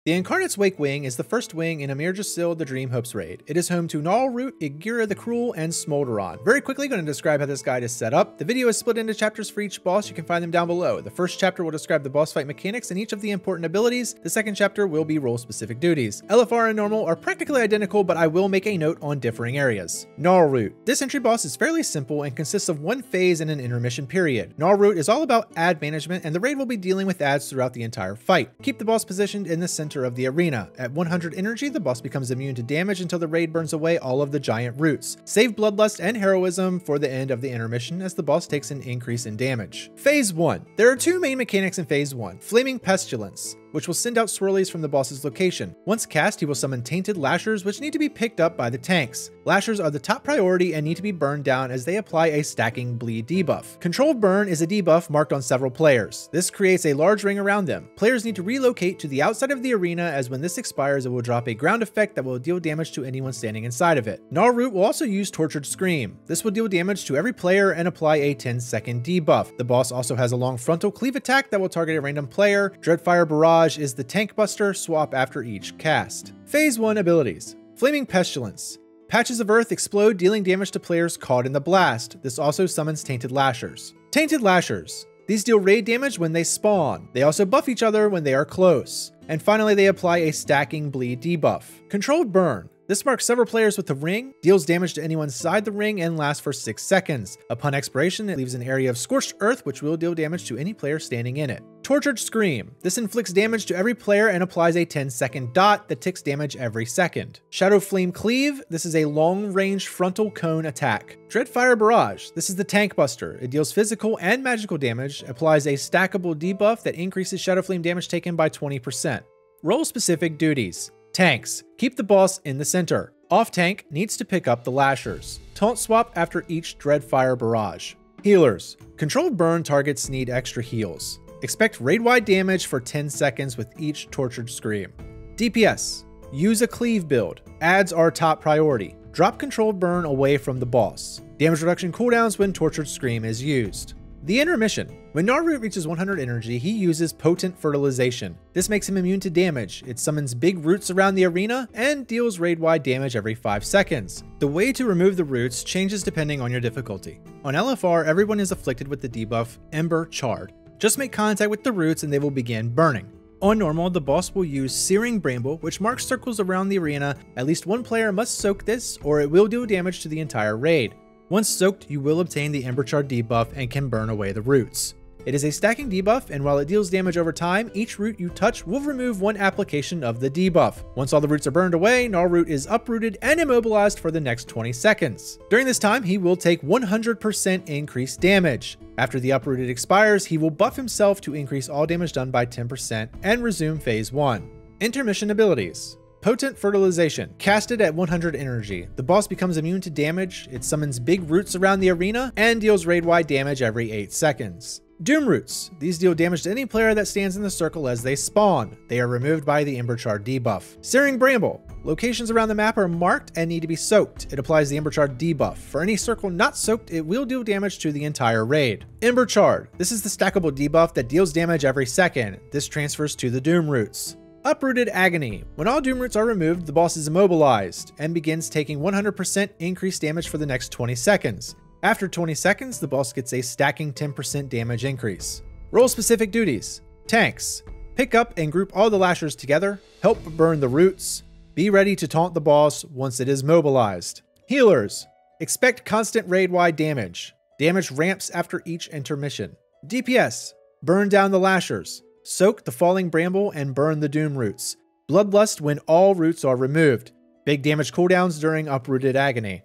The Incarnates Wake wing is the first wing in Amirdrassil the Dream Hopes raid. It is home to Gnarlroot, Igira the Cruel, and Smolderon. Very quickly going to describe how this guide is set up. The video is split into chapters for each boss. You can find them down below. The first chapter will describe the boss fight mechanics and each of the important abilities. The second chapter will be role-specific duties. LFR and normal are practically identical, but I will make a note on differing areas. Gnarlroot. This entry boss is fairly simple and consists of one phase and an intermission period. Gnarlroot is all about ad management, and the raid will be dealing with ads throughout the entire fight. Keep the boss positioned in the center of the arena. At 100 energy, the boss becomes immune to damage until the raid burns away all of the giant roots. Save Bloodlust and Heroism for the end of the intermission as the boss takes an increase in damage. Phase 1. There are two main mechanics in Phase 1. Flaming Pestilence, which will send out swirlies from the boss's location. Once cast, he will summon Tainted Lashers, which need to be picked up by the tanks. Lashers are the top priority and need to be burned down as they apply a stacking bleed debuff. Controlled Burn is a debuff marked on several players. This creates a large ring around them. Players need to relocate to the outside of the arena, as when this expires, it will drop a ground effect that will deal damage to anyone standing inside of it. Gnarlroot will also use Tortured Scream. This will deal damage to every player and apply a 10-second debuff. The boss also has a long frontal cleave attack that will target a random player. Dreadfire Barrage is the tank buster, swap after each cast. Phase 1 abilities. Flaming Pestilence. Patches of Earth explode, dealing damage to players caught in the blast. This also summons Tainted Lashers. Tainted Lashers. These deal raid damage when they spawn. They also buff each other when they are close. And finally, they apply a stacking bleed debuff. Controlled Burn. This marks several players with the ring, deals damage to anyone inside the ring, and lasts for 6 seconds. Upon expiration, it leaves an area of scorched earth, which will deal damage to any player standing in it. Tortured Scream. This inflicts damage to every player and applies a 10-second dot that ticks damage every second. Shadow Flame Cleave. This is a long-range frontal cone attack. Dreadfire Barrage. This is the tank buster. It deals physical and magical damage, applies a stackable debuff that increases Shadow Flame damage taken by 20%. Role-specific duties. Tanks. Keep the boss in the center. Off-tank needs to pick up the Lashers. Taunt swap after each Dreadfire Barrage. Healers. Controlled Burn targets need extra heals. Expect raid-wide damage for 10 seconds with each Tortured Scream. DPS. Use a cleave build. Ads are top priority. Drop Controlled Burn away from the boss. Damage reduction cooldowns when Tortured Scream is used. The Intermission. When Gnarlroot reaches 100 energy, he uses Potent Fertilization. This makes him immune to damage. It summons big roots around the arena and deals raid-wide damage every 5 seconds. The way to remove the roots changes depending on your difficulty. On LFR, everyone is afflicted with the debuff Ember Charred. Just make contact with the roots and they will begin burning. On normal, the boss will use Searing Bramble, which marks circles around the arena. At least one player must soak this, or it will do damage to the entire raid. Once soaked, you will obtain the Ember Charred debuff and can burn away the roots. It is a stacking debuff, and while it deals damage over time, each root you touch will remove one application of the debuff. Once all the roots are burned away, Gnarlroot is uprooted and immobilized for the next 20 seconds. During this time, he will take 100% increased damage. After the uprooted expires, he will buff himself to increase all damage done by 10% and resume Phase 1. Intermission abilities. Potent Fertilization. Casted at 100 energy. The boss becomes immune to damage, it summons big roots around the arena, and deals raid-wide damage every 8 seconds. Doom Roots. These deal damage to any player that stands in the circle as they spawn. They are removed by the Ember Charred debuff. Searing Bramble. Locations around the map are marked and need to be soaked. It applies the Ember Charred debuff. For any circle not soaked, it will deal damage to the entire raid. Ember Charred. This is the stackable debuff that deals damage every second. This transfers to the Doom Roots. Uprooted Agony. When all Doom Roots are removed, the boss is immobilized and begins taking 100% increased damage for the next 20 seconds. After 20 seconds, the boss gets a stacking 10% damage increase. Role-specific duties. Tanks. Pick up and group all the Lashers together, help burn the roots, be ready to taunt the boss once it is mobilized. Healers. Expect constant raid-wide damage. Damage ramps after each intermission. DPS. Burn down the Lashers. Soak the Falling Bramble and burn the Doom Roots. Bloodlust when all roots are removed. Big damage cooldowns during Uprooted Agony.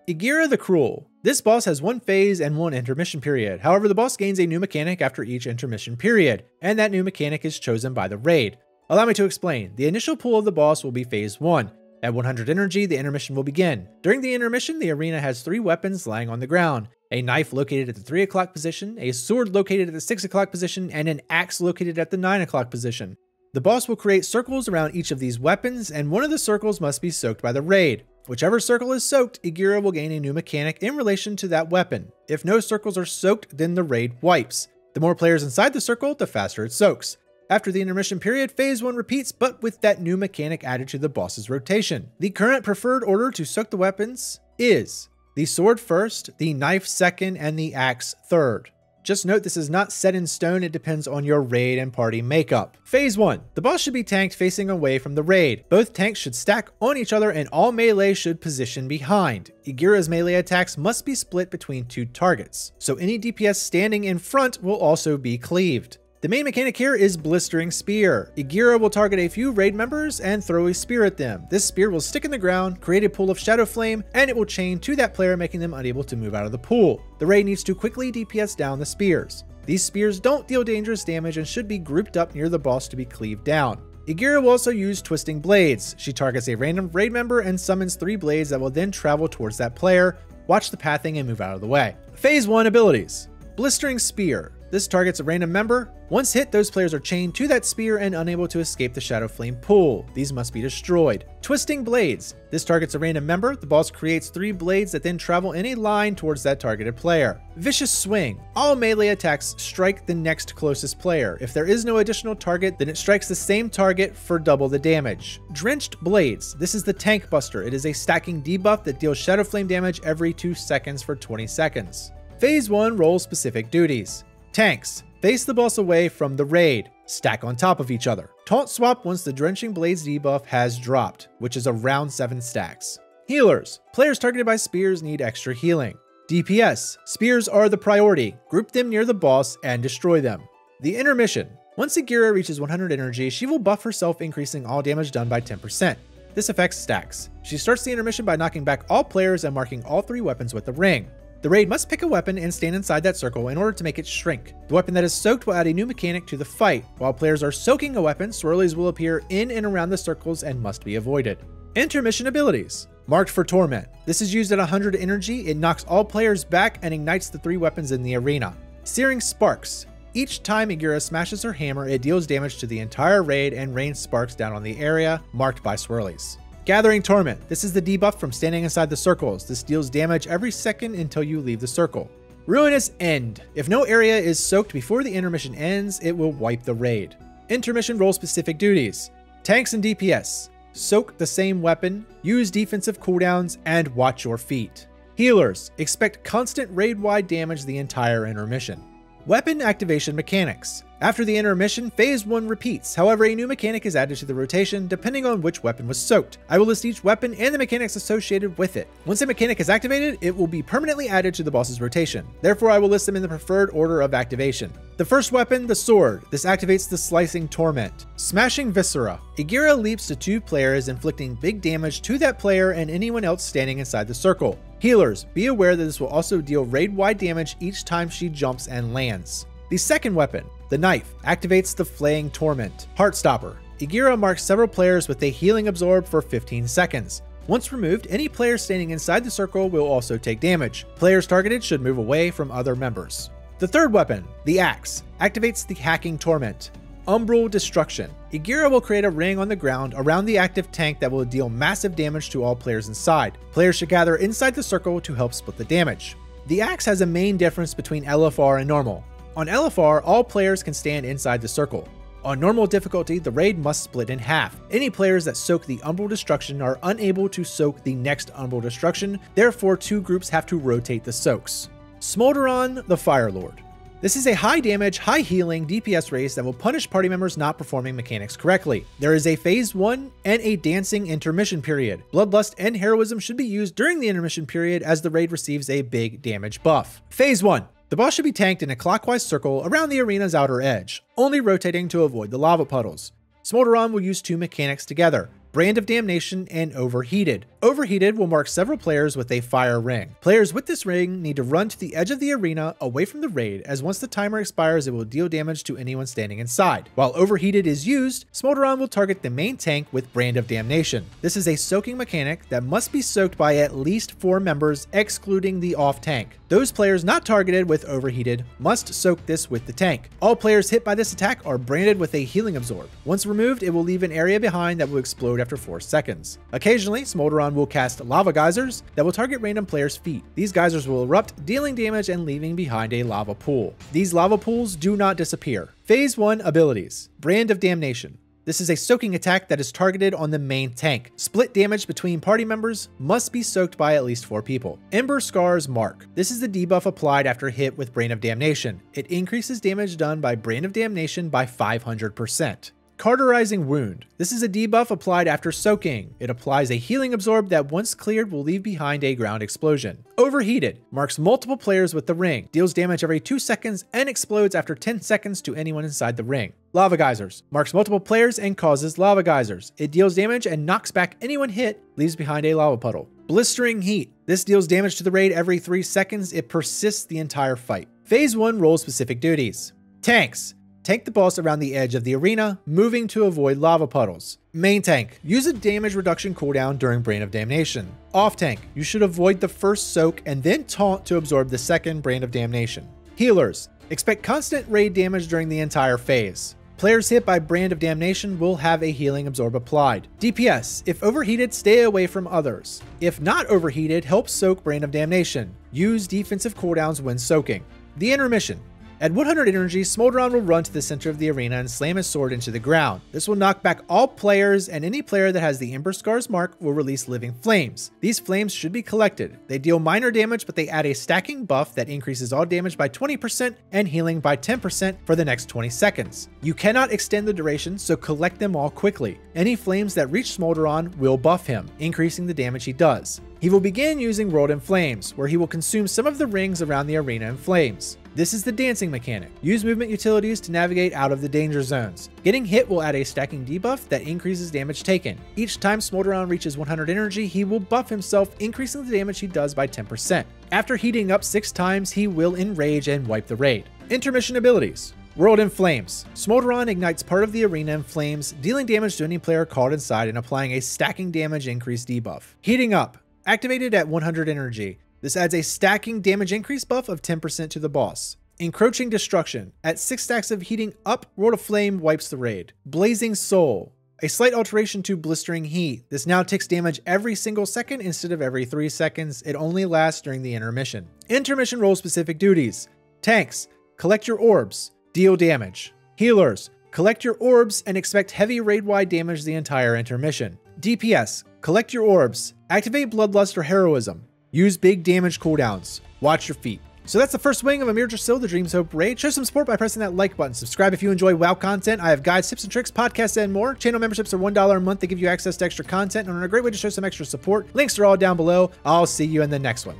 Igira the Cruel. This boss has one phase and one intermission period. However, the boss gains a new mechanic after each intermission period, and that new mechanic is chosen by the raid. Allow me to explain. The initial pull of the boss will be Phase 1. At 100 energy, the intermission will begin. During the intermission, the arena has 3 weapons lying on the ground. A knife located at the 3 o'clock position, a sword located at the 6 o'clock position, and an axe located at the 9 o'clock position. The boss will create circles around each of these weapons, and one of the circles must be soaked by the raid. Whichever circle is soaked, Igira will gain a new mechanic in relation to that weapon. If no circles are soaked, then the raid wipes. The more players inside the circle, the faster it soaks. After the intermission period, Phase 1 repeats, but with that new mechanic added to the boss's rotation. The current preferred order to soak the weapons is the sword first, the knife second, and the axe third. Just note this is not set in stone, it depends on your raid and party makeup. Phase 1. The boss should be tanked facing away from the raid. Both tanks should stack on each other and all melee should position behind. Igira's melee attacks must be split between 2 targets, so any DPS standing in front will also be cleaved. The main mechanic here is Blistering Spear. Igira will target a few raid members and throw a spear at them. This spear will stick in the ground, create a pool of shadow flame, and it will chain to that player, making them unable to move out of the pool. The raid needs to quickly DPS down the spears. These spears don't deal dangerous damage and should be grouped up near the boss to be cleaved down. Igira will also use Twisting Blades. She targets a random raid member and summons 3 blades that will then travel towards that player. Watch the pathing and move out of the way. Phase 1 abilities. Blistering Spear. This targets a random member. Once hit, those players are chained to that spear and unable to escape the Shadow Flame pool. These must be destroyed. Twisting Blades. This targets a random member. The boss creates 3 blades that then travel in a line towards that targeted player. Vicious Swing. All melee attacks strike the next closest player. If there is no additional target, then it strikes the same target for double the damage. Drenched Blades. This is the Tank Buster. It is a stacking debuff that deals Shadow Flame damage every 2 seconds for 20 seconds. Phase 1 role-specific duties. Tanks. Face the boss away from the raid. Stack on top of each other. Taunt swap once the Drenching Blades debuff has dropped, which is around 7 stacks. Healers. Players targeted by spears need extra healing. DPS. Spears are the priority. Group them near the boss and destroy them. The Intermission. Once Igira reaches 100 energy, she will buff herself, increasing all damage done by 10%. This affects stacks. She starts the intermission by knocking back all players and marking all 3 weapons with the ring. The raid must pick a weapon and stand inside that circle in order to make it shrink. The weapon that is soaked will add a new mechanic to the fight. While players are soaking a weapon, swirlies will appear in and around the circles and must be avoided. Intermission abilities. Marked for Torment. This is used at 100 energy. It knocks all players back and ignites the 3 weapons in the arena. Searing Sparks. Each time Igira smashes her hammer, it deals damage to the entire raid and rains sparks down on the area marked by swirlies. Gathering Torment. This is the debuff from standing inside the circles. This deals damage every second until you leave the circle. Ruinous End. If no area is soaked before the intermission ends, it will wipe the raid. Intermission role-specific duties. Tanks and DPS. Soak the same weapon, use defensive cooldowns, and watch your feet. Healers. Expect constant raid-wide damage the entire intermission. Weapon activation mechanics. After the intermission, Phase 1 repeats. However, a new mechanic is added to the rotation depending on which weapon was soaked. I will list each weapon and the mechanics associated with it. Once a mechanic is activated, it will be permanently added to the boss's rotation. Therefore, I will list them in the preferred order of activation. The first weapon, the Sword. This activates the Slicing Torment. Smashing Viscera. Igira leaps to 2 players, inflicting big damage to that player and anyone else standing inside the circle. Healers, be aware that this will also deal raid-wide damage each time she jumps and lands. The second weapon, the Knife, activates the Flaying Torment. Heartstopper. Igira marks several players with a Healing Absorb for 15 seconds. Once removed, any player standing inside the circle will also take damage. Players targeted should move away from other members. The third weapon, the Axe, activates the Hacking Torment. Umbral Destruction. Igira will create a ring on the ground around the active tank that will deal massive damage to all players inside. Players should gather inside the circle to help split the damage. The Axe has a main difference between LFR and normal. On LFR, all players can stand inside the circle. On normal difficulty, the raid must split in half. Any players that soak the Umbral Destruction are unable to soak the next Umbral Destruction, therefore 2 groups have to rotate the soaks. Smolderon the Firelord. This is a high damage, high healing DPS race that will punish party members not performing mechanics correctly. There is a Phase 1 and a Dancing Intermission period. Bloodlust and Heroism should be used during the intermission period as the raid receives a big damage buff. Phase 1. The boss should be tanked in a clockwise circle around the arena's outer edge, only rotating to avoid the lava puddles. Smolderon will use 2 mechanics together, Brand of Damnation and Overheated. Overheated will mark several players with a fire ring. Players with this ring need to run to the edge of the arena away from the raid, as once the timer expires it will deal damage to anyone standing inside. While Overheated is used, Smolderon will target the main tank with Brand of Damnation. This is a soaking mechanic that must be soaked by at least 4 members, excluding the off tank. Those players not targeted with Overheated must soak this with the tank. All players hit by this attack are branded with a Healing Absorb. Once removed, it will leave an area behind that will explode after 4 seconds. Occasionally, Smolderon will cast lava geysers that will target random players' feet. These geysers will erupt, dealing damage and leaving behind a lava pool. These lava pools do not disappear. Phase 1 abilities. Brand of Damnation. This is a soaking attack that is targeted on the main tank. Split damage between party members, must be soaked by at least 4 people. Ember Scar's Mark. This is the debuff applied after hit with Brand of Damnation. It increases damage done by Brand of Damnation by 500%. Cauterizing Wound. This is a debuff applied after soaking. It applies a healing absorb that once cleared will leave behind a ground explosion. Overheated. Marks multiple players with the ring. Deals damage every 2 seconds and explodes after 10 seconds to anyone inside the ring. Lava Geysers. Marks multiple players and causes lava geysers. It deals damage and knocks back anyone hit, leaves behind a lava puddle. Blistering Heat. This deals damage to the raid every 3 seconds. It persists the entire fight. Phase 1 role-specific duties. Tanks. Tank the boss around the edge of the arena, moving to avoid lava puddles. Main tank. Use a damage reduction cooldown during Brand of Damnation. Off tank. You should avoid the first soak and then taunt to absorb the second Brand of Damnation. Healers. Expect constant raid damage during the entire phase. Players hit by Brand of Damnation will have a healing absorb applied. DPS. If overheated, stay away from others. If not overheated, help soak Brand of Damnation. Use defensive cooldowns when soaking. The Intermission. At 100 energy, Smolderon will run to the center of the arena and slam his sword into the ground. This will knock back all players, and any player that has the Ember Scar's Mark will release living flames. These flames should be collected. They deal minor damage, but they add a stacking buff that increases all damage by 20% and healing by 10% for the next 20 seconds. You cannot extend the duration, so collect them all quickly. Any flames that reach Smolderon will buff him, increasing the damage he does. He will begin using World in Flames, where he will consume some of the rings around the arena in flames. This is the dancing mechanic. Use movement utilities to navigate out of the danger zones. Getting hit will add a stacking debuff that increases damage taken. Each time Smolderon reaches 100 energy, he will buff himself, increasing the damage he does by 10%. After heating up 6 times, he will enrage and wipe the raid. Intermission abilities. World in Flames. Smolderon ignites part of the arena in flames, dealing damage to any player caught inside and applying a stacking damage increase debuff. Heating up. Activated at 100 energy. This adds a stacking damage increase buff of 10% to the boss. Encroaching Destruction. At 6 stacks of heating up, World of Flame wipes the raid. Blazing Soul. A slight alteration to Blistering Heat. This now takes damage every single second instead of every 3 seconds. It only lasts during the intermission. Intermission role-specific duties. Tanks. Collect your orbs. Deal damage. Healers. Collect your orbs and expect heavy raid-wide damage the entire intermission. DPS. Collect your orbs. Activate Bloodlust or Heroism. Use big damage cooldowns. Watch your feet. So that's the first wing of Amirdrassil, the Dreams Hope raid. Show some support by pressing that like button. Subscribe if you enjoy WoW content. I have guides, tips and tricks, podcasts, and more. Channel memberships are $1 a month. They give you access to extra content and are a great way to show some extra support. Links are all down below. I'll see you in the next one.